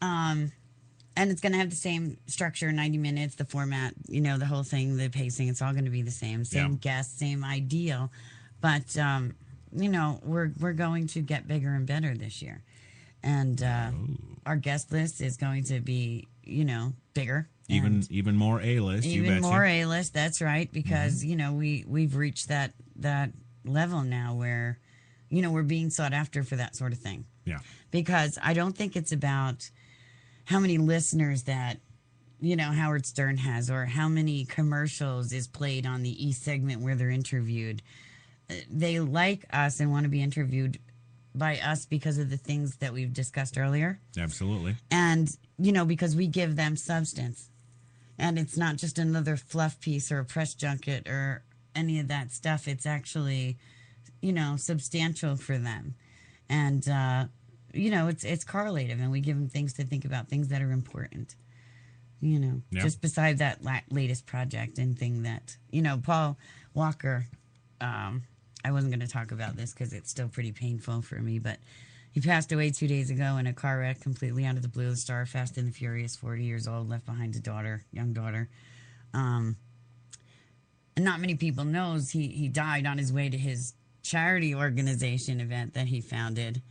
And it's going to have the same structure, 90 minutes, the format, the whole thing, the pacing. It's all going to be the same. Same guest, same ideal. But, we're going to get bigger and better this year. And our guest list is going to be, bigger. Even more A-list, you betcha. Even more A-list, that's right. Because, we've reached that level now where, we're being sought after for that sort of thing. Yeah. Because I don't think it's about how many listeners that, Howard Stern has, or how many commercials is played on the E segment where they're interviewed. They like us and want to be interviewed by us because of the things that we've discussed earlier. Absolutely. And, because we give them substance. And it's not just another fluff piece or a press junket or any of that stuff. It's actually, substantial for them. And, it's correlative, and we give them things to think about, things that are important, just beside that latest project and thing that, Paul Walker, I wasn't going to talk about this because it's still pretty painful for me, but he passed away 2 days ago in a car wreck, completely out of the blue. The star, Fast and the Furious, 40 years old, left behind a young daughter. And not many people knows he died on his way to his charity organization event that he founded.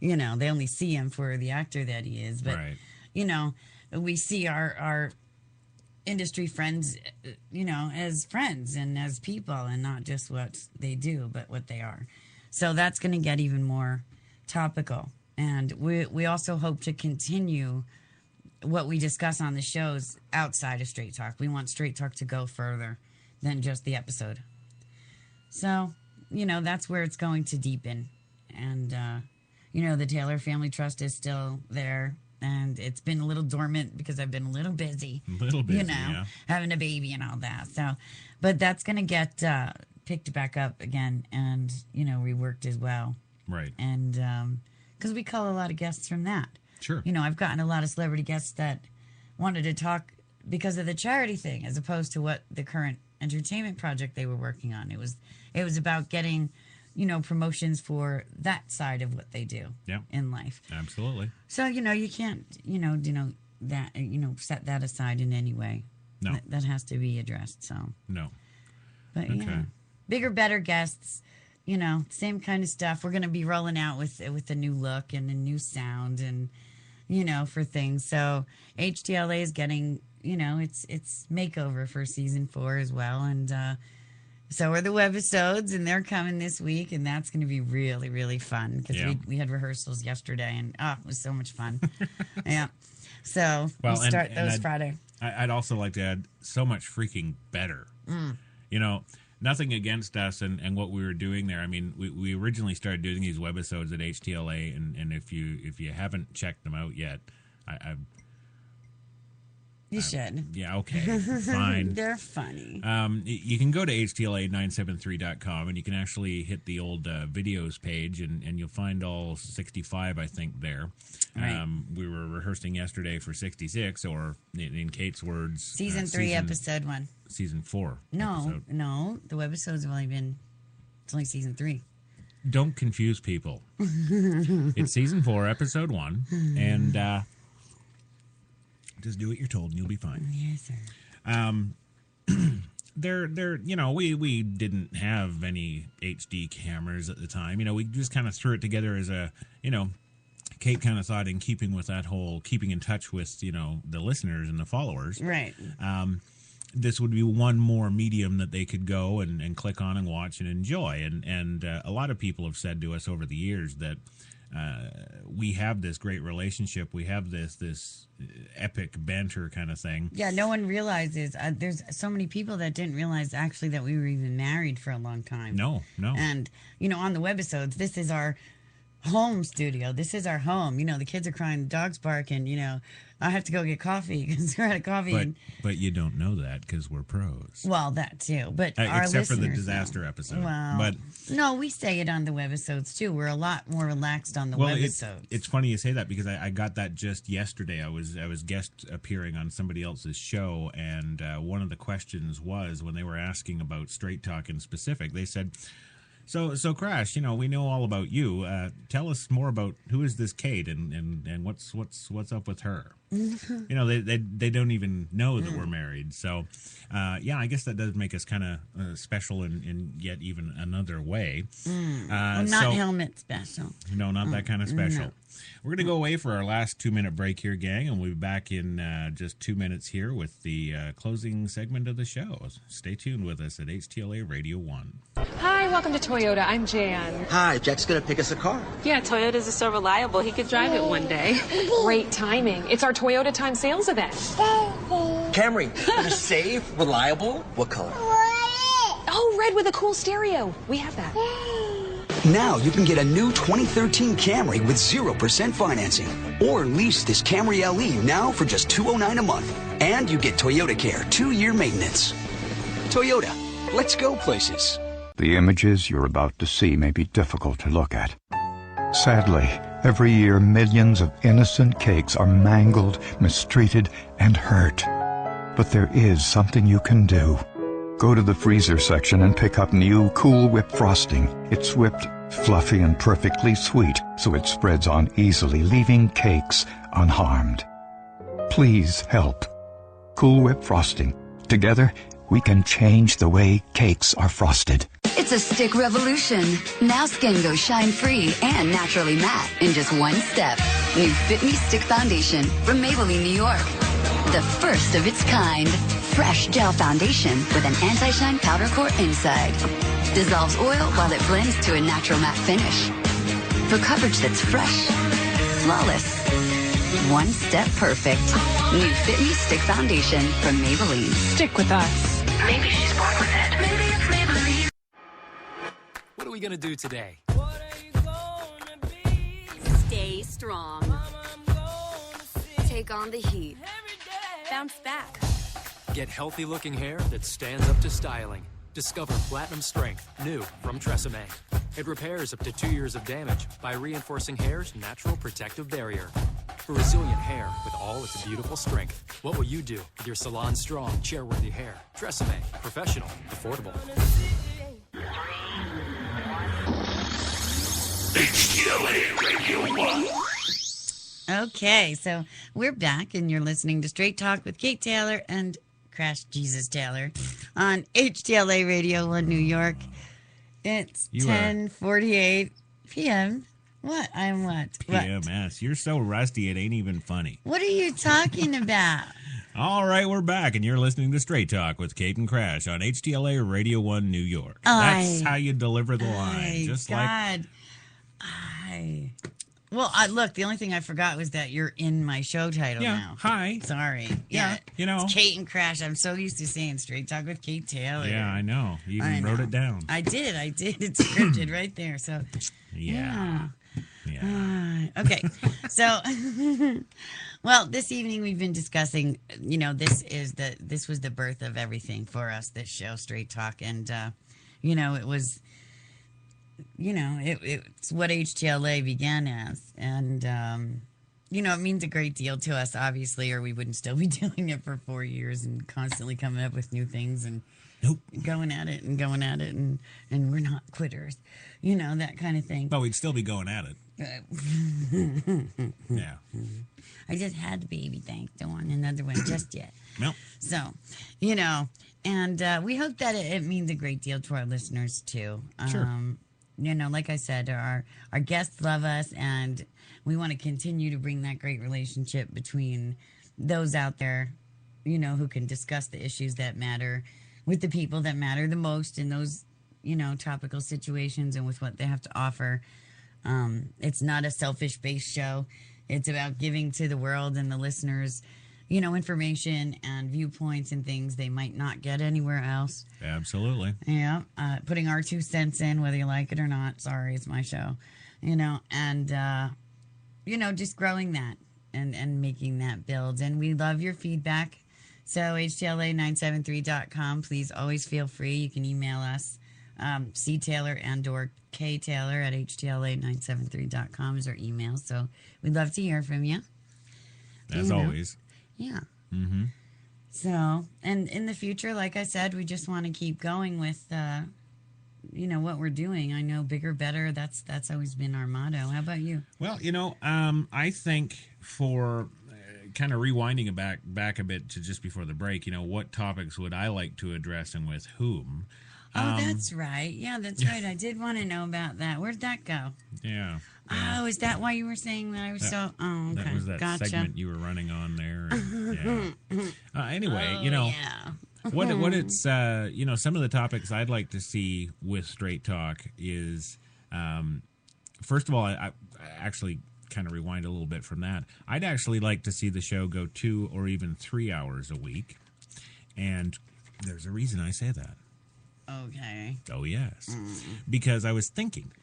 They only see him for the actor that he is. But, right. We see our industry friends, as friends and as people, and not just what they do, but what they are. So that's going to get even more topical. And we also hope to continue what we discuss on the shows outside of Straight Talk. We want Straight Talk to go further than just the episode. So, that's where it's going to deepen. And, the Taylor Family Trust is still there, and it's been a little dormant because I've been a little busy. Having a baby and all that. So, but that's going to get picked back up again and, reworked as well. Right. And because we call a lot of guests from that. Sure. I've gotten a lot of celebrity guests that wanted to talk because of the charity thing, as opposed to what the current entertainment project they were working on. It was about getting, promotions for that side of what they do in life. Absolutely. So, you can't, that, set that aside in any way. No. That has to be addressed. So. No. But okay. yeah, bigger, better guests, same kind of stuff. We're going to be rolling out with a new look and a new sound and, for things. So HTLA is getting, it's makeover for season 4 as well. And, so are the webisodes, and they're coming this week, and that's going to be really, really fun because we had rehearsals yesterday, and it was so much fun. Yeah. So we'll start those Friday. I'd also like to add so much freaking better. Nothing against us and what we were doing there. I mean, we originally started doing these webisodes at HTLA, and if you haven't checked them out yet, You should. Yeah, okay, fine. They're funny. You can go to HTLA973.com, and you can actually hit the old videos page, and you'll find all 65, I think, there. Right. We were rehearsing yesterday for 66, or in Kate's words... Season 3, episode 1. Season 4. No. The webisodes have only been... It's only season 3. Don't confuse people. It's season 4, episode 1, and... just do what you're told and you'll be fine. Yes, sir. We didn't have any HD cameras at the time. We just kind of threw it together as a, Kate kind of thought, in keeping with that whole keeping in touch with, the listeners and the followers. Right. This would be one more medium that they could go and click on and watch and enjoy. And a lot of people have said to us over the years that we have this great relationship. We have this epic banter kind of thing. Yeah, no one realizes. There's so many people that didn't realize actually that we were even married for a long time. No. And, on the webisodes, this is our home studio. This is our home. The kids are crying, the dogs bark, and, I have to go get coffee because we're out of coffee. But you don't know that because we're pros. Well, that too. But our except for the listeners disaster know. episode. Well, but no, we say it on the webisodes too. We're a lot more relaxed on the webisodes. It's funny you say that because I got that just yesterday. I was guest appearing on somebody else's show, and one of the questions was when they were asking about Straight Talk in specific, they said, So Crash, we know all about you. Tell us more about who is this Kate and what's up with her. They don't even know that we're married. So, I guess that does make us kind of special in yet even another way. Well, not helmet special. No, not that kind of special. No. We're going to go away for our last 2-minute break here, gang, and we'll be back in just 2 minutes here with the closing segment of the show. Stay tuned with us at HTLA Radio One. Hi, welcome to Toyota. I'm Jan. Hi, Jack's gonna pick us a car. Yeah, Toyotas are so reliable, he could drive it one day. Great timing. It's our Toyota Time Sales event. Camry, safe, reliable. What color? Oh, red with a cool stereo. We have that. Now you can get a new 2013 Camry with 0% financing. Or lease this Camry LE now for just $209 a month. And you get Toyota Care 2-year maintenance. Toyota, let's go places. The images you're about to see may be difficult to look at. Sadly, every year millions of innocent cakes are mangled, mistreated, and hurt. But there is something you can do. Go to the freezer section and pick up new Cool Whip frosting. It's whipped, fluffy, and perfectly sweet, so it spreads on easily, leaving cakes unharmed. Please help. Cool Whip frosting. Together, we can change the way cakes are frosted. It's a stick revolution. Now skin goes shine-free and naturally matte in just one step. New Fit Me Stick Foundation from Maybelline, New York. The first of its kind. Fresh gel foundation with an anti-shine powder core inside. Dissolves oil while it blends to a natural matte finish. For coverage that's fresh, flawless, one step perfect. New Fit Me Stick Foundation from Maybelline. Stick with us. Maybe she's born with it. Maybe it's Maybelline. What are we going to do today? Stay strong. Take on the heat. Bounce back. Get healthy-looking hair that stands up to styling. Discover Platinum Strength, new from Tresemme. It repairs up to 2 years of damage by reinforcing hair's natural protective barrier. For resilient hair with all its beautiful strength. What will you do with your salon-strong, chair-worthy hair? Tresemme. Professional. Affordable. HTLA Radio One. Okay, so we're back, and you're listening to Straight Talk with Kate Taylor and Crash Jesus Taylor on HTLA Radio One, New York. It's 10:48 p.m. What? I'm what? PMS. You're so rusty, it ain't even funny. What are you talking about? All right, we're back, and you're listening to Straight Talk with Kate and Crash on HTLA Radio One, New York. That's how you deliver the line. Just God. Look, the only thing I forgot was that you're in my show title now. Hi. Sorry. Yeah, It's Kate and Crash. I'm so used to saying Straight Talk with Kate Taylor. Yeah, I know. You even wrote it down. I did. It's scripted right there. So, yeah. Okay. So, well, this evening we've been discussing, this was the birth of everything for us, this show, Straight Talk. And, it was... it's what HTLA began as. And, it means a great deal to us, obviously, or we wouldn't still be doing it for 4 years and constantly coming up with new things and going at it. And we're not quitters, that kind of thing. But we'd still be going at it. Yeah. I just had the baby, thanks. Don't want another one just yet. Nope. So, and we hope that it means a great deal to our listeners, too. Sure. Like I said, our guests love us, and we want to continue to bring that great relationship between those out there, who can discuss the issues that matter with the people that matter the most in those, topical situations and with what they have to offer. It's not a selfish-based show. It's about giving to the world and the listeners, information and viewpoints and things they might not get anywhere else. Absolutely. Yeah. Putting our 2 cents in, whether you like it or not. Sorry, it's my show. And, just growing that and making that build. And we love your feedback. So HTLA973.com. Please always feel free. You can email us. C. Taylor and or K. Taylor at HTLA973.com is our email. So we'd love to hear from you. As always. Yeah. Mm-hmm. So, and in the future, like I said, we just want to keep going with, what we're doing. I know bigger, better. That's always been our motto. How about you? Well, I think for kind of rewinding it back a bit to just before the break, what topics would I like to address and with whom? Oh, that's right. Yeah, that's right. I did want to know about that. Where'd that go? Yeah. Oh, is that why you were saying that? I was okay. That was that gotcha. segment you were running on there. Anyway, yeah. what it's some of the topics I'd like to see with Straight Talk is first of all, I actually kind of rewind a little bit from that. I'd actually like to see the show go 2 or even 3 hours a week, and there's a reason I say that. Okay. Oh yes, because I was thinking,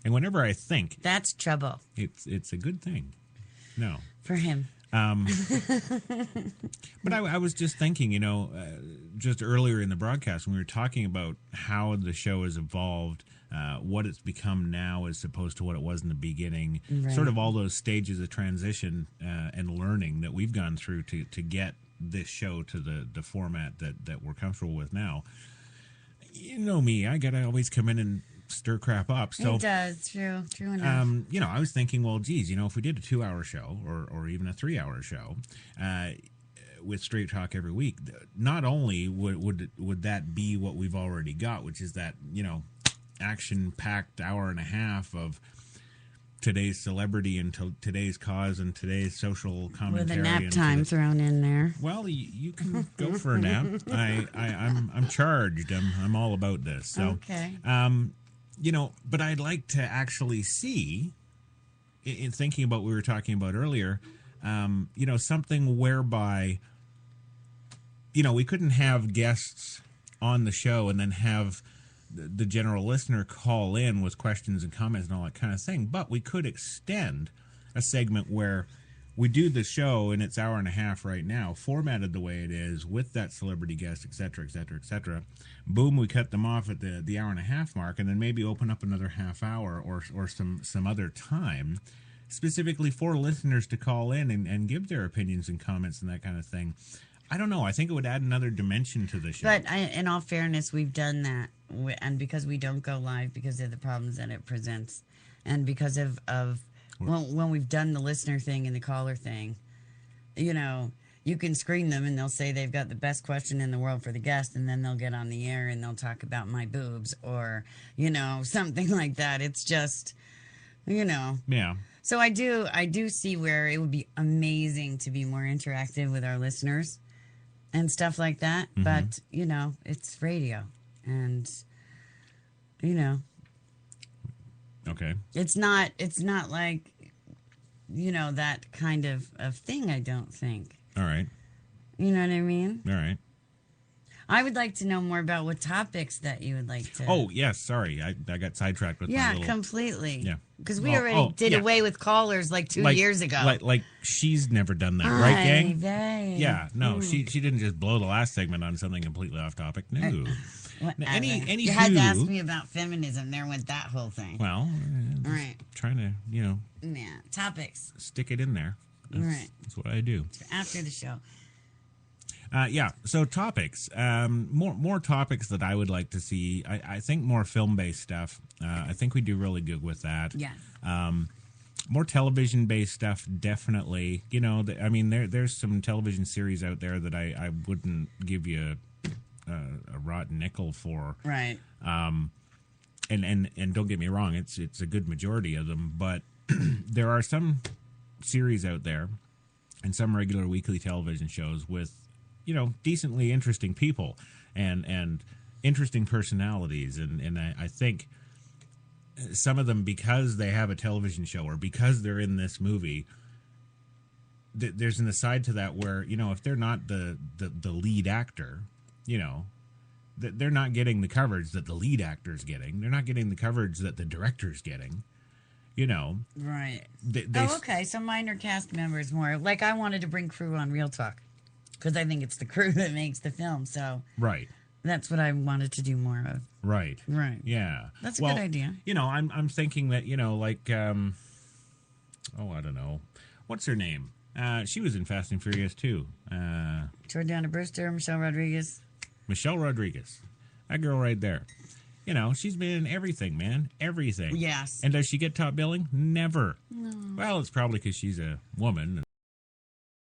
and whenever I think, that's trouble. It's a good thing. No, for him. But I was just thinking, just earlier in the broadcast when we were talking about how the show has evolved, what it's become now as opposed to what it was in the beginning, right. Sort of all those stages of transition and learning that we've gone through to get this show to the format that we're comfortable with now. You know me, I gotta always come in and stir crap up. So it does, true enough. I was thinking, well, geez, if we did a 2-hour show or even a 3-hour show with Straight Talk every week, not only would that be what we've already got, which is that action-packed hour and a half of today's celebrity and today's cause and today's social commentary with a nap time thrown in there. Well, you can go for a nap. I'm charged. I'm all about this. So, okay. But I'd like to actually see, in thinking about what we were talking about earlier, something whereby, we couldn't have guests on the show and then have the general listener call in with questions and comments and all that kind of thing. But we could extend a segment where we do the show and it's hour and a half right now, formatted the way it is with that celebrity guest, et cetera, et cetera, et cetera. Boom, we cut them off at the hour and a half mark and then maybe open up another half hour or some other time specifically for listeners to call in and give their opinions and comments and that kind of thing. I don't know. I think it would add another dimension to the show. But in all fairness, we've done that. And because we don't go live because of the problems that it presents. And because of when we've done the listener thing and the caller thing, you can screen them and they'll say they've got the best question in the world for the guest. And then they'll get on the air and they'll talk about my boobs or, something like that. It's just, Yeah. So I do see where it would be amazing to be more interactive with our listeners and stuff like that. Mm-hmm. But, it's radio and, Okay. It's not like, that kind of thing, I don't think. All right. You know what I mean? All right. I would like to know more about what topics that you would like to... Oh, yes, sorry. I got sidetracked with my little... completely. Yeah. Because we already did away with callers like 2 years ago. Like she's never done that, right, gang? Babe. Yeah, no, she didn't just blow the last segment on something completely off topic. No. Any you had to ask me about feminism. There went that whole thing. Well, right. Trying to, Yeah, topics. Stick it in there. That's what I do. After the show. So topics. More topics that I would like to see. I think more film-based stuff. I think we do really good with that. Yeah. More television-based stuff, definitely. There's some television series out there that I wouldn't give you a rotten nickel for. Right. And don't get me wrong, it's a good majority of them, but there are some series out there and some regular weekly television shows with decently interesting people and interesting personalities. And I think some of them, because they have a television show or because they're in this movie, there's an aside to that where, if they're not the lead actor, they're not getting the coverage that the lead actor's getting. They're not getting the coverage that the director's getting. Right. Okay. So minor cast members more. Like I wanted to bring crew on Real Talk. Because I think it's the crew that makes the film, so right. That's what I wanted to do more of. Right. Yeah. That's a good idea. I'm thinking that I don't know, what's her name? She was in Fast and Furious too. Jordana Brewster, Michelle Rodriguez. That girl right there. You know, she's been in everything, man. Everything. Yes. And does she get top billing? Never. No. Well, it's probably because she's a woman.